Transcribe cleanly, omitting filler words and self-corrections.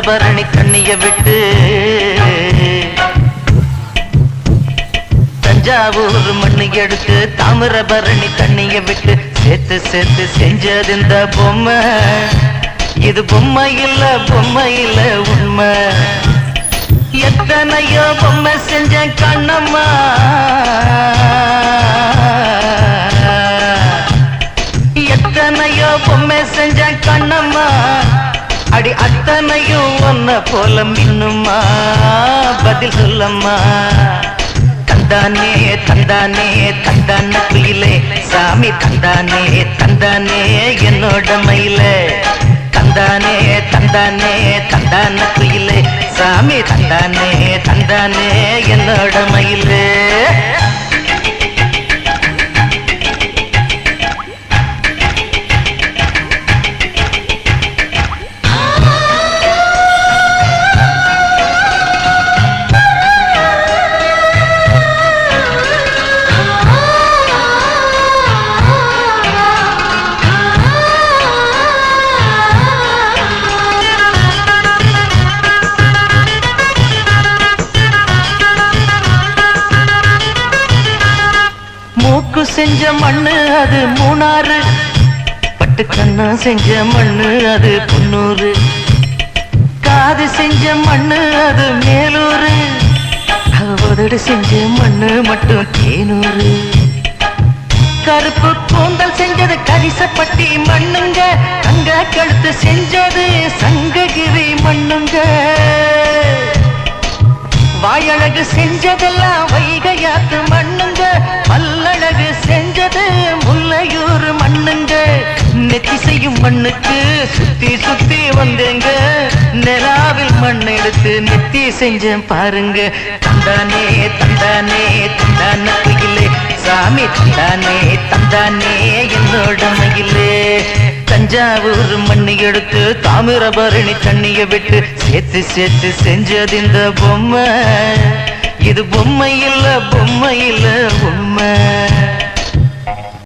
தாமிரபரணி தண்ணிய விட்டு தஞ்சாவூர் மண்ணு எடுத்து தாமிரபரணி தண்ணிய விட்டு சேர்த்து சேர்த்து செஞ்சது இந்த பொம்மை. இது பொம்மை இல்ல உண்மை. எத்தனையோ பொம்மை செஞ்ச கண்ணம்மா, எத்தனையோ பொம்மை செஞ்ச கண்ணம்மா, அடி அத்தனையும் ஒன்ன போல மின்னுமா, பதில் சொல்லம்மா. தந்தானே தந்தானே தந்தான குயிலே, சாமி தந்தானே தந்தானே என்னோட மயிலே. தந்தானே தந்தானே தந்தான குயிலே, சாமி தந்தானே தந்தானே என்னோட மயிலே. மூக்கு செஞ்ச மண்ணு அது மூணாறு, பட்டு கண்ணா செஞ்ச மண்ணு அது பொன்னூறு, காது செஞ்ச மண்ணு அது மேலூரு, உதடு செஞ்ச மண்ணு மட்டும் தேனூறு. கருப்பு கூந்தல் செஞ்சது கரிசப்பட்டி மண்ணுங்க, தங்க கழுத்து செஞ்சது சங்ககிரி மண்ணுங்க. வாயழகு செஞ்சதெல்லாம் வைகையாத்து மண்ணுங்க, பல்லழகு செஞ்சது முல்லையூர் மண்ணுங்க. நெத்தி செய்யும் மண்ணுக்கு சுத்தி சுத்தி வந்தேங்க, நிலாவில் மண் எடுத்து நெத்தி செஞ்சேன் பாருங்க. தந்தானே தந்தானே தந்தான குயிலே, சாமி தந்தானே தந்தானே என்னோட மயிலே. தஞ்சாவூர் மண்ணு எடுத்து தாமிரபரணி தண்ணிய விட்டு சேர்த்து சேர்த்து செஞ்சது இந்த பொம்மை. இது பொம்மை இல்ல உண்மை.